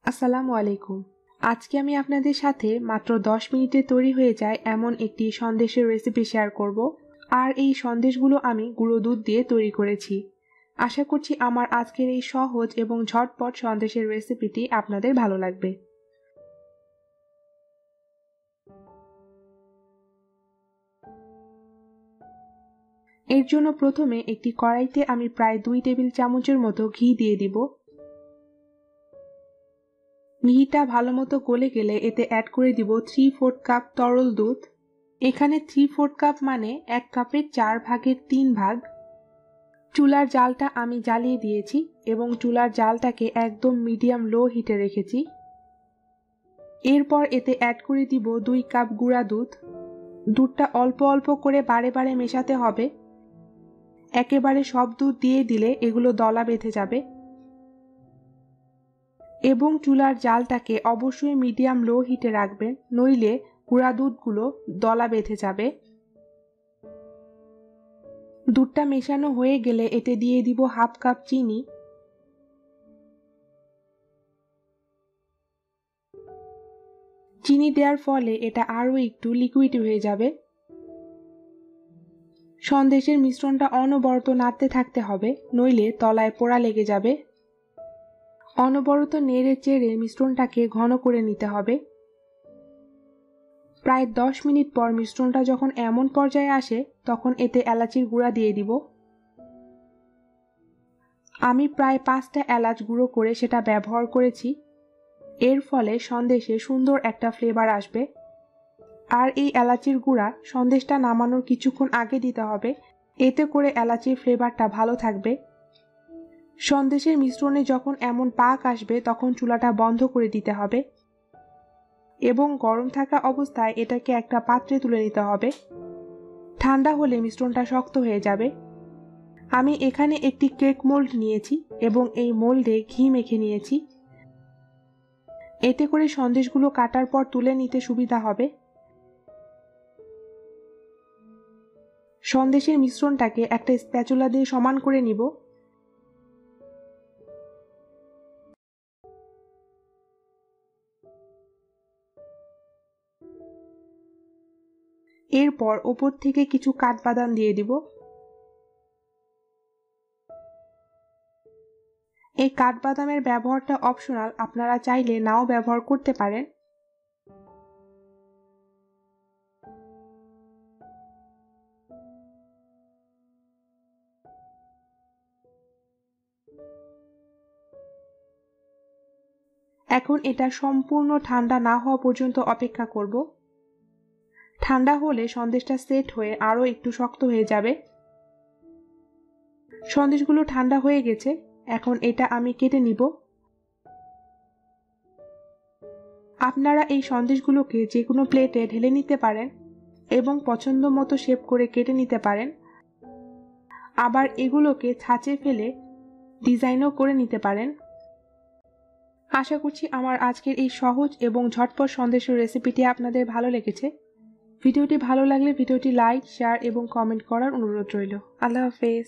আসসালামু আলাইকুম। আজকে আমি আপনাদের সাথে মাত্র 10 মিনিটে তৈরি হয়ে যায় এমন একটি সন্দেশের রেসিপি শেয়ার করব। আর এই সন্দেশগুলো আমি গুঁড়ো দুধ দিয়ে তৈরি করেছি। আশা করছি আমার আজকের এই সহজ এবং ঝটপট সন্দেশের রেসিপিটি আপনাদের ভালো লাগবে। এর জন্য প্রথমে একটি কড়াইতে আমি প্রায় 2 টেবিল চামচের মতো ঘি দিয়ে দিব। ঘিটা ভালোমতো গলে গেলে এতে অ্যাড করে দিব 3/4 কাপ তরল দুধ। এখানে 3/4 কাপ মানে 1 কাপের 4 ভাগের 3 ভাগ। চুলার জালটা আমি জ্বালিয়ে দিয়েছি এবং চুলার জালটাকে একদম মিডিয়াম লো হিটে রেখেছি। এরপর এতে অ্যাড করে দিব 2 কাপ গুঁড়া দুধ। দুধটা অল্প অল্প করে বারে বারে মেশাতে হবে। একেবারে সব দুধ দিয়ে দিলে এগুলো দলা বেঁধে যাবে। এবং চুলার জালটাকে অবশ্যই মিডিয়াম লো হিটে রাখবেন, নইলে গুঁড়া দুধগুলো দলা বেঁধে যাবে। দুধটা মেশানো হয়ে গেলে এতে দিয়ে দিব 1/2 কাপ চিনি। চিনি দেওয়ার ফলে এটা আরও একটু লিকুইড হয়ে যাবে। সন্দেশের মিশ্রণটা অনবরত নাড়তে থাকতে হবে, নইলে তলায় পোড়া লেগে যাবে। অনবরত নেড়ে চেড়ে মিশ্রণটাকে ঘন করে নিতে হবে। প্রায় 10 মিনিট পর মিশ্রণটা যখন এমন পর্যায়ে আসে তখন এতে এলাচির গুঁড়া দিয়ে দিব। আমি প্রায় 5টা এলাচ গুঁড়ো করে সেটা ব্যবহার করেছি। এর ফলে সন্দেশে সুন্দর একটা ফ্লেভার আসবে। আর এই এলাচির গুঁড়া সন্দেশটা নামানোর কিছুক্ষণ আগে দিতে হবে, এতে করে এলাচির ফ্লেভারটা ভালো থাকবে। সন্দেশের মিশ্রণে যখন এমন পাক আসবে তখন চুলাটা বন্ধ করে দিতে হবে এবং গরম থাকা অবস্থায় এটাকে একটা পাত্রে তুলে নিতে হবে। ঠান্ডা হলে মিশ্রণটা শক্ত হয়ে যাবে। আমি এখানে একটি কেক মোল্ড নিয়েছি এবং এই মোল্ডে ঘি মেখে নিয়েছি। এতে করে সন্দেশগুলো কাটার পর তুলে নিতে সুবিধা হবে। সন্দেশের মিশ্রণটাকে একটা স্প্যাচুলা দিয়ে সমান করে নিব। এরপর ওপর থেকে কিছু কাঠবাদাম দিয়ে দিব। এই কাঠবাদামের ব্যবহারটা অপশনাল, আপনারা চাইলে নাও ব্যবহার করতে পারেন। এখন এটা সম্পূর্ণ ঠান্ডা না হওয়া পর্যন্ত অপেক্ষা করব। ঠান্ডা হলে সন্দেশটা সেট হয়ে আরও একটু শক্ত হয়ে যাবে। সন্দেশগুলো ঠান্ডা হয়ে গেছে, এখন এটা আমি কেটে নিব। আপনারা এই সন্দেশগুলোকে যে কোনো প্লেটে ঢেলে নিতে পারেন এবং পছন্দ মতো শেপ করে কেটে নিতে পারেন। আবার এগুলোকে ছাঁচে ফেলে ডিজাইনও করে নিতে পারেন। আশা করছি আমার আজকের এই সহজ এবং ঝটপট সন্দেশের রেসিপিটি আপনাদের ভালো লেগেছে। ভিডিওটি ভালো লাগলে ভিডিওটি লাইক, শেয়ার এবং কমেন্ট করার অনুরোধ রইল। আল্লাহ হাফেজ।